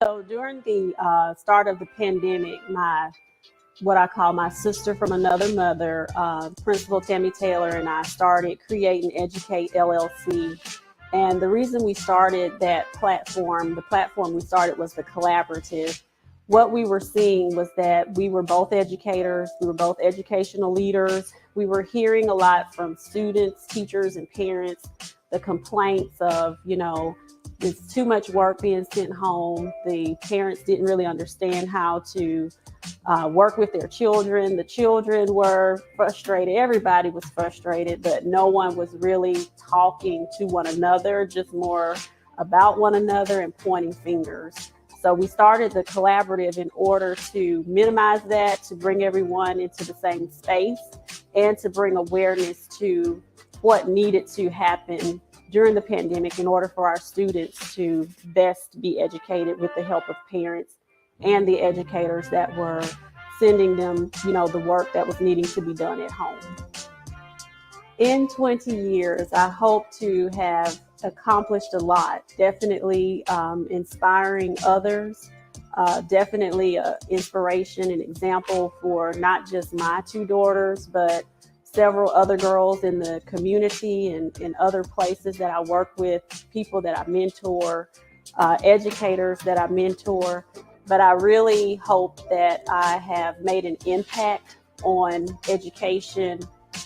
So during the start of the pandemic, what I call my sister from another mother, Principal Tammy Taylor, and I started Create and Educate LLC. And the reason we started that platform, the platform we started was the collaborative. What we were seeing was that we were both educators, we were both educational leaders. We were hearing a lot from students, teachers, and parents, the complaints of, it's too much work being sent home. The parents didn't really understand how to work with their children. The children were frustrated. Everybody was frustrated, but no one was really talking to one another, just more about one another and pointing fingers. So we started the collaborative in order to minimize that, to bring everyone into the same space, and to bring awareness to what needed to happen during the pandemic in order for our students to best be educated with the help of parents and the educators that were sending them, the work that was needing to be done at home. In 20 years, I hope to have accomplished a lot. Definitely inspiring others, definitely an inspiration and example for not just my two daughters, but several other girls in the community and in other places that I work with, people that I mentor, educators that I mentor. But I really hope that I have made an impact on education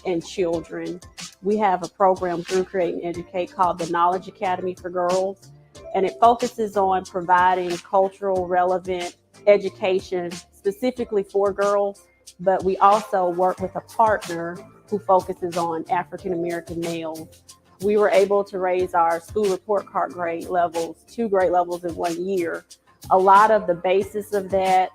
and children. We have a program through Create and Educate called the R.E.A.L.L Academy for Girls, and it focuses on providing cultural relevant education specifically for girls. But we also work with a partner who focuses on African American males. We were able to raise our school report card grade levels, 2 grade levels in 1 year. A lot of the basis of that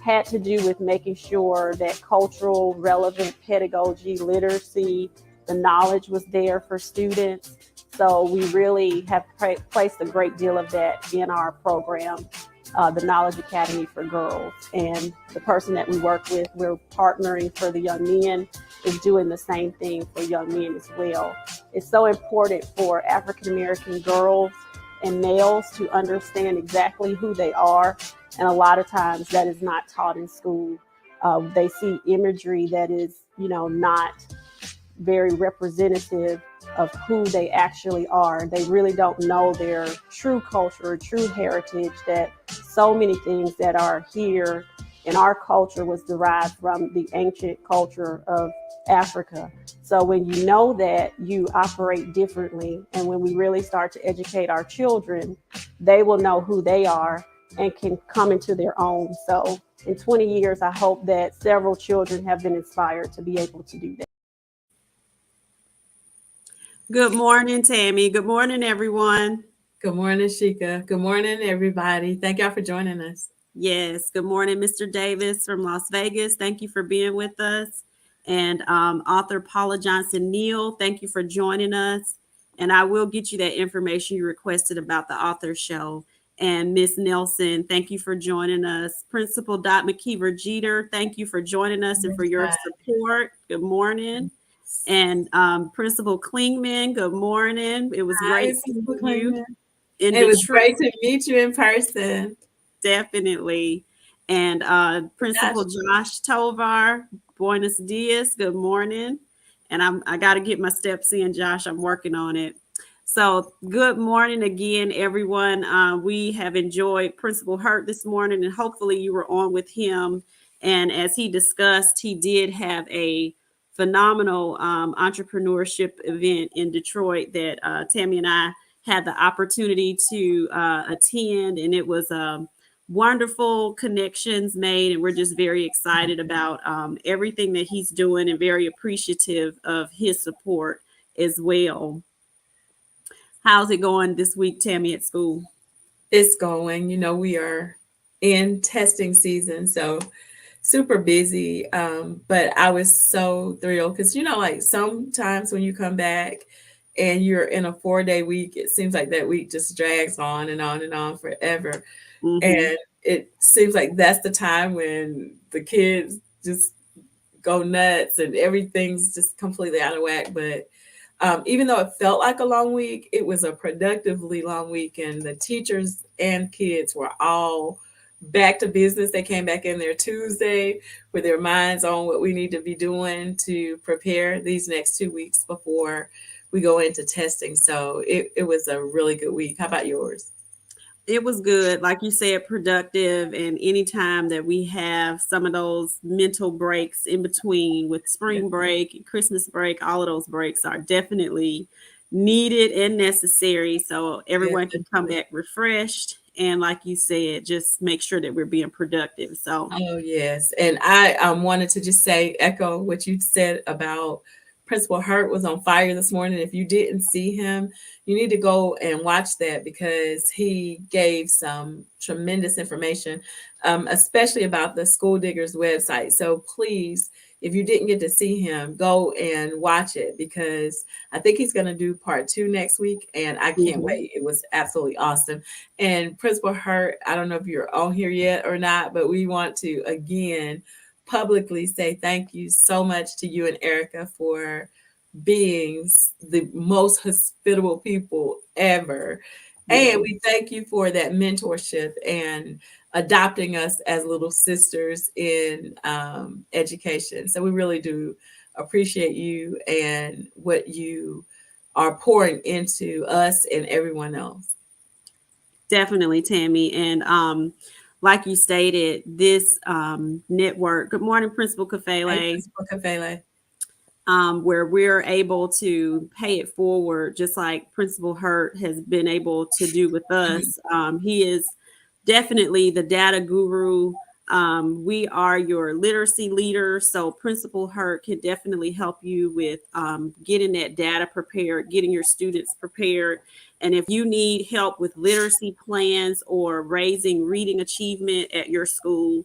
had to do with making sure that cultural relevant pedagogy, literacy, the knowledge was there for students. So we really have placed a great deal of that in our program, the R.E.A.L.L Academy for Girls. And the person that we work with, we're partnering for the young men, is doing the same thing for young men as well. It's so important for African American girls and males to understand exactly who they are. And a lot of times that is not taught in school. They see imagery that is, not very representative of who they actually are. They really don't know their true culture or true heritage, that so many things that are here in our culture was derived from the ancient culture of Africa. So when you know that, you operate differently. And when we really start to educate our children, they will know who they are and can come into their own. So in 20 years, I hope that several children have been inspired to be able to do that. Good morning, Tammy. Good morning, everyone. Good morning, Sheka. Good morning, everybody. Thank y'all for joining us. Yes. Good morning, Mr. Davis from Las Vegas. Thank you for being with us. And author Paula Johnson-Neal, thank you for joining us. And I will get you that information you requested about the author show. And Miss Nelson, thank you for joining us. Principal Dot McKeever Jeter, thank you for joining us and for your support. Good morning. And Principal Klingman, good morning. It was great seeing you. It was great to meet you in person. Definitely. And Principal Josh Tovar, buenos dias, good morning. And I got to get my steps in, Josh. I'm working on it. So good morning again, everyone. We have enjoyed Principal Hurt this morning, and hopefully you were on with him. And as he discussed, he did have a phenomenal entrepreneurship event in Detroit that Tammy and I had the opportunity to attend, and it was wonderful connections made, and we're just very excited about everything that he's doing and very appreciative of his support as well. How's it going this week, Tammy, at school? It's going. We are in testing season, so super busy. But I was so thrilled because, like sometimes when you come back and you're in a 4-day week, it seems like that week just drags on and on and on forever. Mm-hmm. And it seems like that's the time when the kids just go nuts and everything's just completely out of whack. But Even though it felt like a long week, it was a productively long week, and the teachers and kids were all back to business. They came back in there Tuesday with their minds on what we need to be doing to prepare these next 2 weeks before we go into testing. So it was a really good week. How about yours? It was good, like you said, productive. And anytime that we have some of those mental breaks in between with Yeah, spring break, Christmas break, all of those breaks are definitely needed and necessary. So yeah, everyone can come definitely. back refreshed. And like you said, just make sure that we're being productive. So Oh, yes. And I wanted to just say, echo what you said about Principal Hurt was on fire this morning. If you didn't see him, you need to go and watch that because he gave some tremendous information, especially about the School Diggers website. So please, if you didn't get to see him, go and watch it because I think he's going to do part two next week. And I can't mhm, wait. It was absolutely awesome. And Principal Hurt, I don't know if you're on here yet or not, but we want to again publicly say thank you so much to you and Erica for being the most hospitable people ever. yeah, And we thank you for that mentorship and adopting us as little sisters in education. So we really do appreciate you and what you are pouring into us and everyone else. definitely, Tammy. And like you stated, this network, good morning, Principal Hey, Kafele, Principal Kafele. where we're able to pay it forward, just like Principal Hurt has been able to do with us. He is definitely the data guru. We are your literacy leader, so Principal Hurt can definitely help you with getting that data prepared, getting your students prepared. And if you need help with literacy plans or raising reading achievement at your school,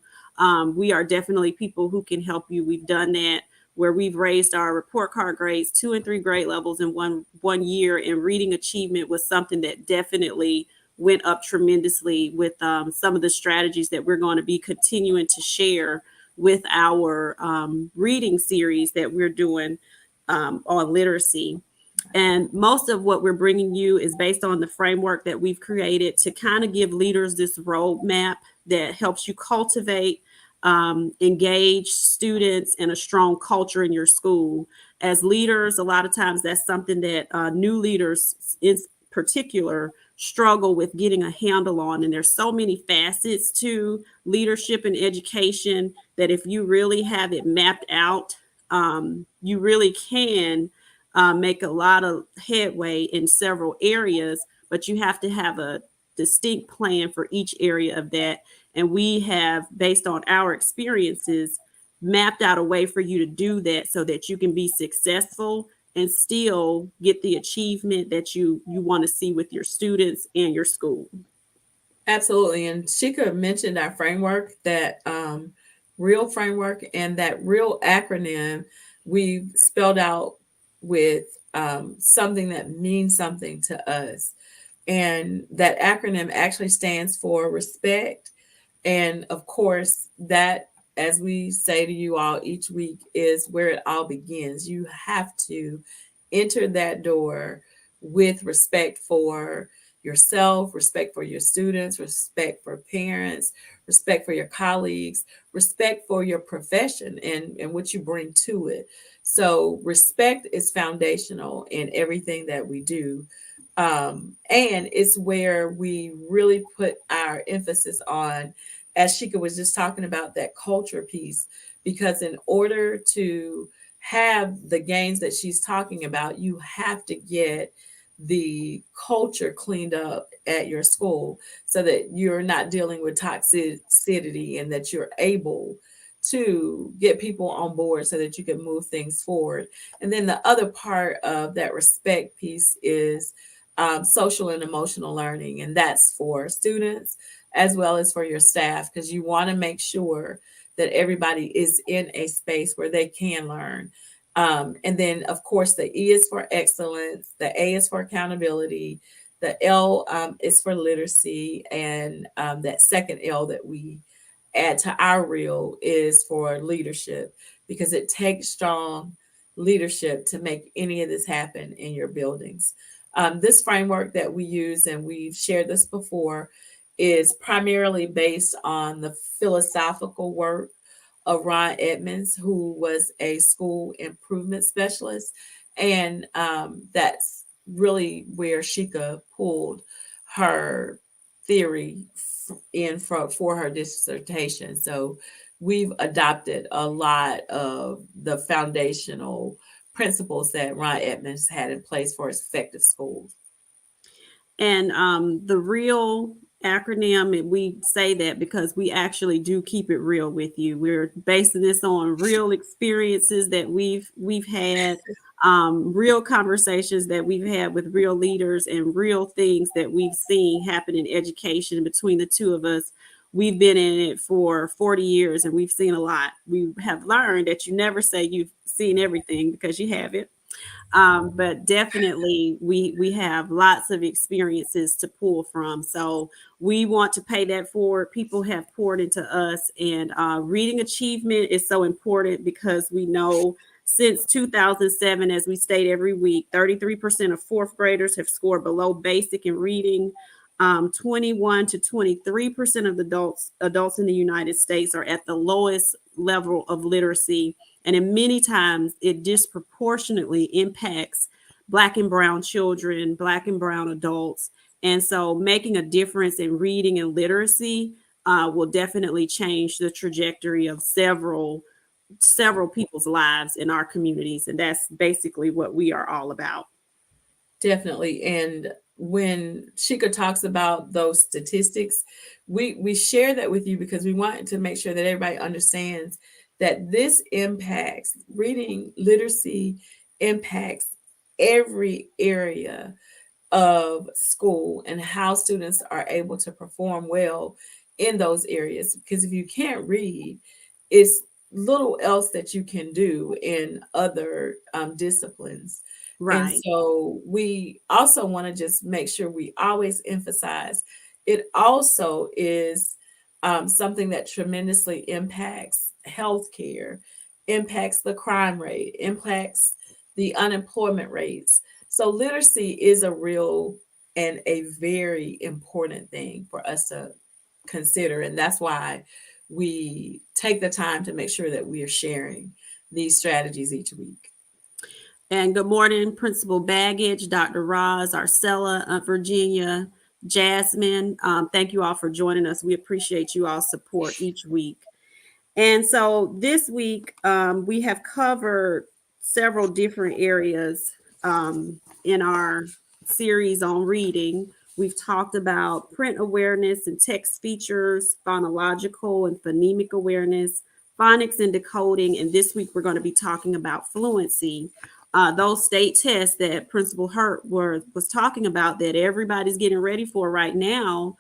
we are definitely people who can help you. We've done that where we've raised our report card grades 2 and 3 grade levels in one year, and reading achievement was something that definitely went up tremendously with some of the strategies that we're going to be continuing to share with our reading series that we're doing on literacy. And most of what we're bringing you is based on the framework that we've created to kind of give leaders this roadmap that helps you cultivate, engage students, and a strong culture in your school. As leaders, a lot of times that's something that new leaders in particular struggle with getting a handle on. And there's so many facets to leadership and education that if you really have it mapped out, you really can make a lot of headway in several areas, but you have to have a distinct plan for each area of that. And we have, based on our experiences, mapped out a way for you to do that so that you can be successful and still get the achievement that you want to see with your students and your school. Absolutely. And Shika mentioned our framework, that real framework, and that real acronym we've spelled out with something that means something to us. And that acronym actually stands for respect. And of course, that, as we say to you all each week, is where it all begins. You have to enter that door with respect for yourself, respect for your students, respect for parents, respect for your colleagues, respect for your profession and what you bring to it. So, respect is foundational in everything that we do. And it's where we really put our emphasis on, as Shika was just talking about, that culture piece, because in order to have the gains that she's talking about, you have to get the culture cleaned up at your school so that you're not dealing with toxicity and that you're able to get people on board so that you can move things forward. And then the other part of that respect piece is social and emotional learning, and that's for students as well as for your staff, because you want to make sure that everybody is in a space where they can learn. And then, of course, the E is for excellence, the A is for accountability, the L is for literacy, and that second L that we add to our reel is for leadership, because it takes strong leadership to make any of this happen in your buildings. This framework that we use, and we've shared this before, is primarily based on the philosophical work of Ron Edmonds, who was a school improvement specialist. And that's really where Sheka pulled her theory in for her dissertation. So we've adopted a lot of the foundational principles that Ron Edmonds had in place for effective schools. And the R.E.A.L.L acronym, and we say that because we actually do keep it real with you. We're basing this on real experiences that we've had, real conversations that we've had with real leaders, and real things that we've seen happen in education between the two of us. We've been in it for 40 years and we've seen a lot. We have learned that you never say you've seen everything, because you haven't. But definitely we have lots of experiences to pull from. So we want to pay that forward. People have poured into us, and reading achievement is so important because we know since 2007, as we state every week, 33% of fourth graders have scored below basic in reading. 21 to 23% of adults in the United States are at the lowest level of literacy, and in many times it disproportionately impacts Black and brown children, Black and brown adults. And so making a difference in reading and literacy will definitely change the trajectory of several people's lives in our communities. And that's basically what we are all about. Definitely. And when Sheka talks about those statistics, we share that with you because we want to make sure that everybody understands that this impacts reading literacy, impacts every area of school and how students are able to perform well in those areas. Because if you can't read, it's little else that you can do in other disciplines. And Right. so we also want to just make sure we always emphasize it also is something that tremendously impacts healthcare, impacts the crime rate, impacts the unemployment rates. So literacy is a real and a very important thing for us to consider. And that's why we take the time to make sure that we are sharing these strategies each week. And good morning, Principal Baggage, Dr. Roz, Arcella, Virginia, Jasmine. Thank you all for joining us. We appreciate you all support each week. And so this week, we have covered several different areas in our series on reading. We've talked about print awareness and text features, phonological and phonemic awareness, phonics and decoding. And this week, we're going to be talking about fluency. Those state tests that Principal Hurt was talking about that everybody's getting ready for right now.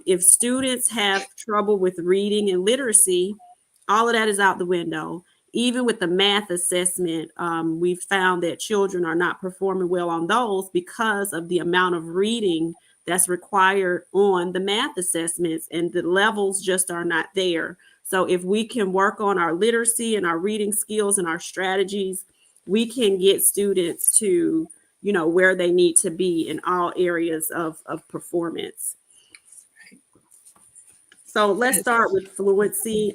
If students have trouble with reading and literacy, all of that is out the window. Even with the math assessment, we've found that children are not performing well on those because of the amount of reading that's required on the math assessments, and the levels just are not there. So if we can work on our literacy and our reading skills and our strategies, we can get students to, where they need to be in all areas of performance. So let's start with fluency.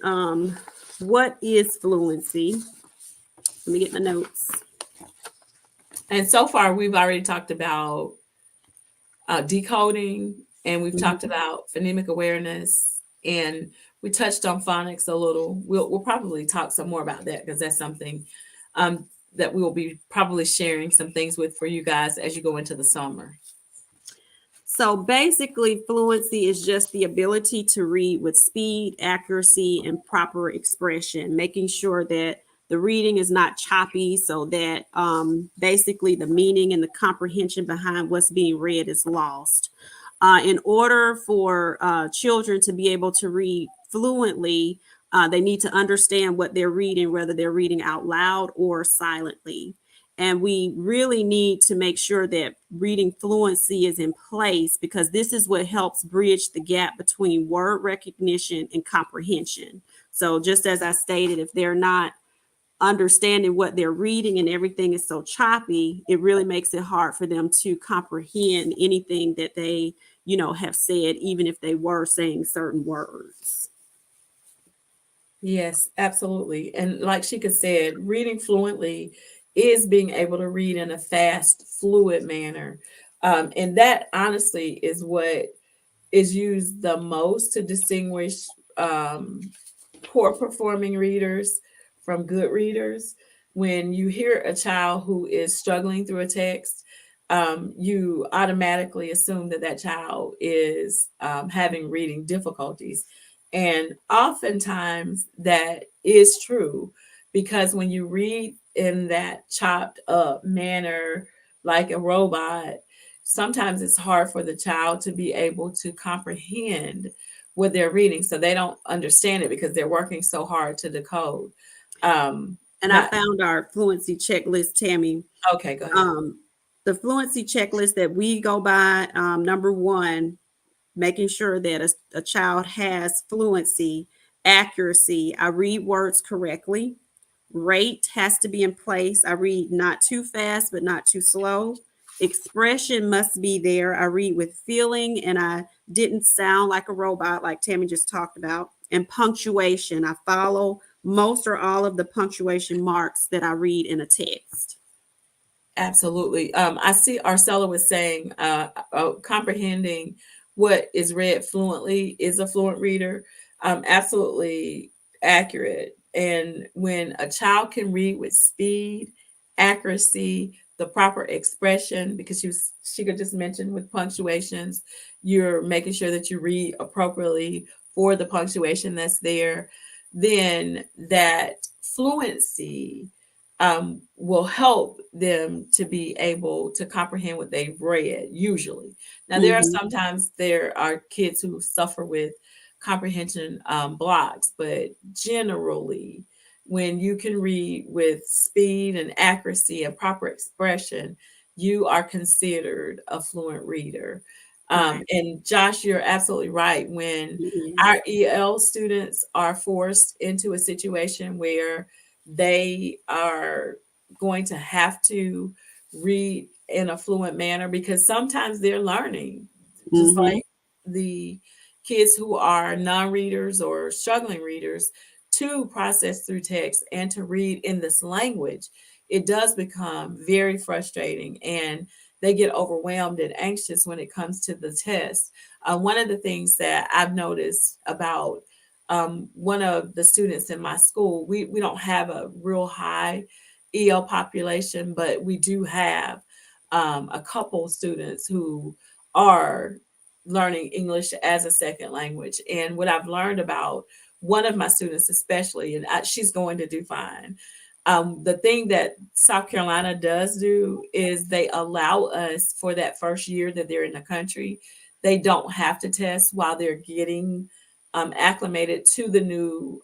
What is fluency? Let me get my notes. And so far, we've already talked about decoding, and we've talked about phonemic awareness, and we touched on phonics a little. We'll probably talk some more about that because that's something that we will be probably sharing some things with for you guys as you go into the summer. So basically, fluency is just the ability to read with speed, accuracy, and proper expression, making sure that the reading is not choppy, so that basically the meaning and the comprehension behind what's being read is lost. In order for children to be able to read fluently, they need to understand what they're reading, whether they're reading out loud or silently. And we really need to make sure that reading fluency is in place, because this is what helps bridge the gap between word recognition and comprehension. So just as I stated, if they're not understanding what they're reading and everything is so choppy, it really makes it hard for them to comprehend anything that they, have said, even if they were saying certain words. Yes, absolutely. And like Sheka said, reading fluently is being able to read in a fast, fluid manner. And that honestly is what is used the most to distinguish um, poor performing readers from good readers. When you hear a child who is struggling through a text, you automatically assume that that child is having reading difficulties. And oftentimes that is true because when you read in that chopped up manner, like a robot, sometimes it's hard for the child to be able to comprehend what they're reading, so they don't understand it because they're working so hard to decode. And I Not found our fluency checklist, Tammy. okay. Go ahead. Um, the fluency checklist that we go by, number one, making sure that a child has fluency, accuracy. I read words correctly. Rate has to be in place. I read not too fast, but not too slow. Expression must be there. I read with feeling and I didn't sound like a robot, like Tammy just talked about. And punctuation, I follow most or all of the punctuation marks that I read in a text. Absolutely. I see Arcella was saying comprehending what is read fluently is a fluent reader. Absolutely accurate. And when a child can read with speed, accuracy, the proper expression, because she could just mention with punctuations, you're making sure that you read appropriately for the punctuation that's there, then that fluency will help them to be able to comprehend what they've read usually. Now there are Mm-hmm. sometimes there are kids who suffer with comprehension blocks, but generally when you can read with speed and accuracy and proper expression, you are considered a fluent reader. Right. And Josh, you're absolutely right. When our Yes. EL students are forced into a situation where they are going to have to read in a fluent manner because sometimes they're learning, just Mm-hmm. like the kids who are non-readers or struggling readers, to process through text and to read in this language. It does become very frustrating and they get overwhelmed and anxious when it comes to the test. One of the things that I've noticed about one of the students in my school, we don't have a real high EL population, but we do have a couple students who are learning English as a second language. And what I've learned about one of my students, especially, and she's going to do fine. The thing that South Carolina does do is they allow us for that first year that they're in the country, they don't have to test while they're getting acclimated to the new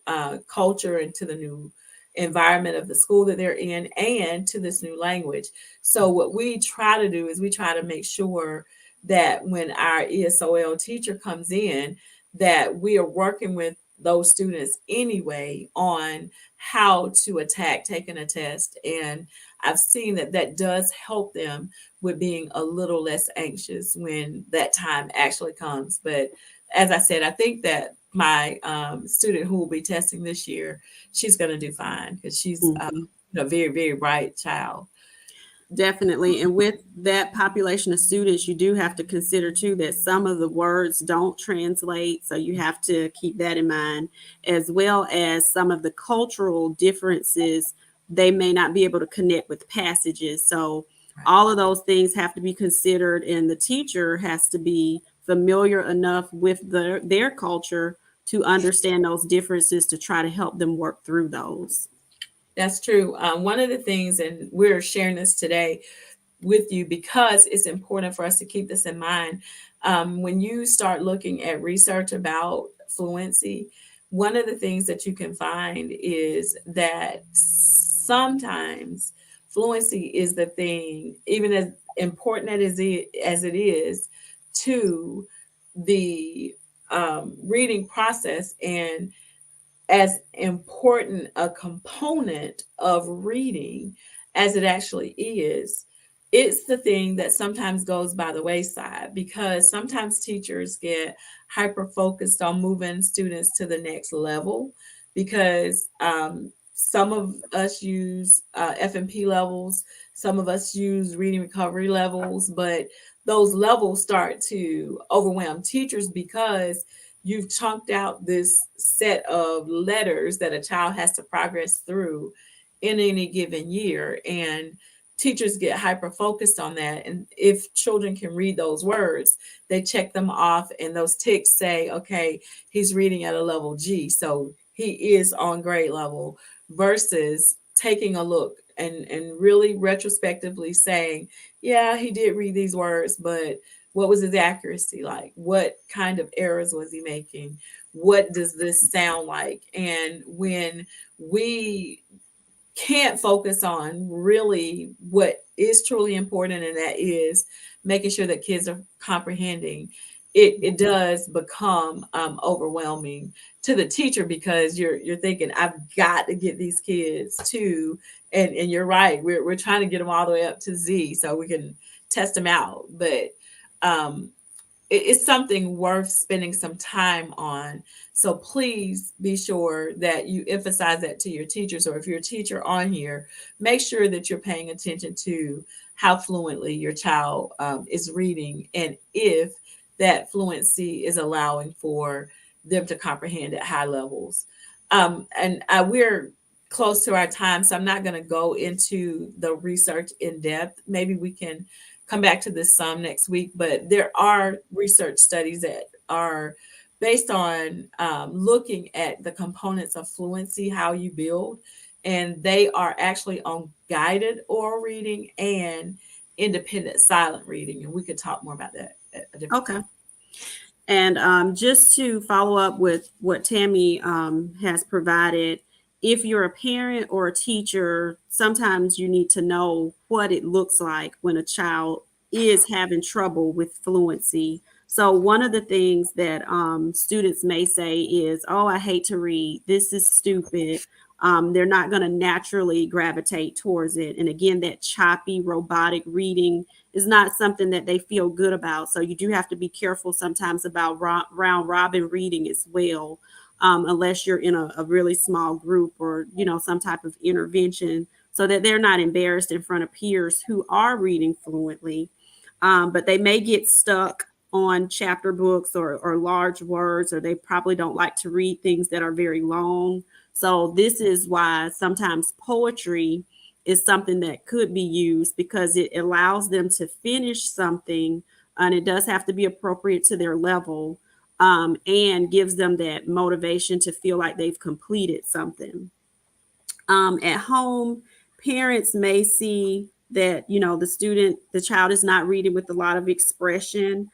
culture and to the new environment of the school that they're in and to this new language. So what we try to do is we try to make sure that when our ESOL teacher comes in, that we are working with those students anyway on how to attack taking a test. And I've seen that that does help them with being a little less anxious when that time actually comes. But as I said, I think that my student who will be testing this year, she's going to do fine because she's Mm-hmm. a very, very bright child. Definitely. And with that population of students, you do have to consider too that some of the words don't translate. So you have to keep that in mind, as well as some of the cultural differences. They may not be able to connect with passages. So all of those things have to be considered, and the teacher has to be familiar enough with their culture to understand those differences to try to help them work through those. That's true. One of the things, and we're sharing this today with you because it's important for us to keep this in mind. When you start looking at research about fluency, one of the things that you can find is that sometimes fluency is the thing, even as important as it is to the reading process. And as important a component of reading as it actually is, it's the thing that sometimes goes by the wayside because sometimes teachers get hyper focused on moving students to the next level because some of us use F&P levels, some of us use reading recovery levels, but those levels start to overwhelm teachers because you've chunked out this set of letters that a child has to progress through in any given year. And teachers get hyper focused on that. And if children can read those words, they check them off, and those ticks say, okay, he's reading at a level G. So he is on grade level, versus taking a look and really retrospectively saying, yeah, he did read these words, but what was his accuracy like? What kind of errors was he making? What does this sound like? And when we can't focus on really what is truly important, and that is making sure that kids are comprehending, it does become overwhelming to the teacher because you're thinking, I've got to get these kids to, and you're right, we're trying to get them all the way up to Z so we can test them out. But um, it's something worth spending some time on. So please be sure that you emphasize that to your teachers, or if you're a teacher on here, make sure that you're paying attention to how fluently your child is reading, and if that fluency is allowing for them to comprehend at high levels. And we're close to our time, so I'm not going to go into the research in depth. Maybe we can come back to this some next week, but there are research studies that are based on looking at the components of fluency, how you build, and they are actually on guided oral reading and independent silent reading. And we could talk more about that at a different Okay. time. And just to follow up with what Tammy has provided, if you're a parent or a teacher, sometimes you need to know what it looks like when a child is having trouble with fluency. So, one of the things that students may say is, oh, I hate to read. This is stupid. They're not going to naturally gravitate towards it. And again, that choppy, robotic reading is not something that they feel good about. So you do have to be careful sometimes about round robin reading as well, unless you're in a really small group or, some type of intervention, so that they're not embarrassed in front of peers who are reading fluently. But they may get stuck on chapter books or large words, or they probably don't like to read things that are very long. So this is why sometimes poetry is something that could be used, because it allows them to finish something, and it does have to be appropriate to their level, and gives them that motivation to feel like they've completed something. At home, parents may see that, the child is not reading with a lot of expression.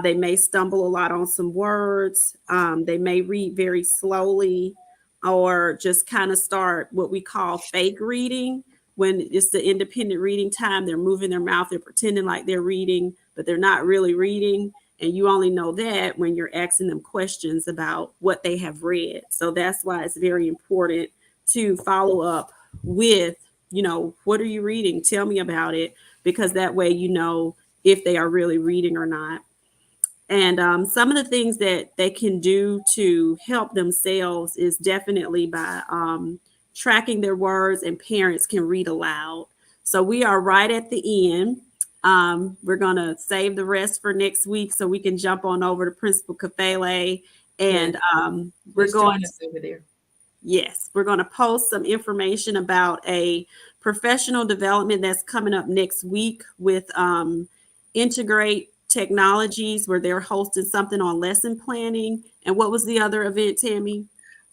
They may stumble a lot on some words. They may read very slowly, or just kind of start what we call fake reading. When it's the independent reading time, they're moving their mouth, they're pretending like they're reading, but they're not really reading. And you only know that when you're asking them questions about what they have read. So that's why it's very important to follow up with, what are you reading? Tell me about it, because that way if they are really reading or not. And some of the things that they can do to help themselves is definitely by tracking their words, and parents can read aloud. So we are right at the end. We're going to save the rest for next week so we can jump on over to Principal Kafele. Yeah, And we're let's going join us over there. Yes, we're going to post some information about a professional development that's coming up next week with Integrate Technologies, where they're hosting something on lesson planning. And what was the other event, Tammy?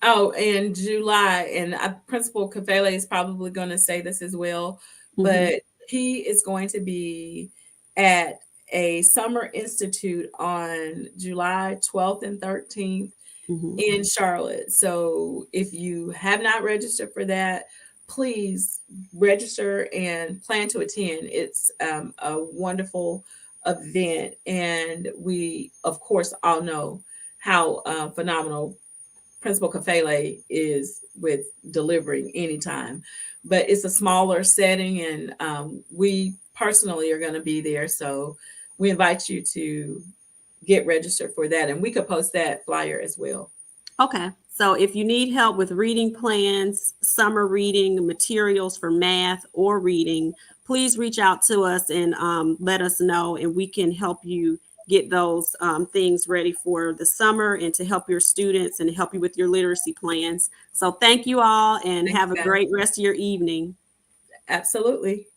Oh, in July, and Principal Kafele is probably going to say this as well, Mm-hmm. but he is going to be at a summer institute on July 12th and 13th Mm-hmm. in Charlotte. So if you have not registered for that, please register and plan to attend. It's a wonderful event, and we, of course, all know how phenomenal Principal Kafele is with delivering anytime, but it's a smaller setting, and we personally are going to be there. So we invite you to get registered for that, and we could post that flyer as well. Okay. So if you need help with reading plans, summer reading materials for math or reading, please reach out to us and let us know, and we can help you get those things ready for the summer and to help your students and help you with your literacy plans. So thank you all and Thanks, have a guys. great rest of your evening. Absolutely.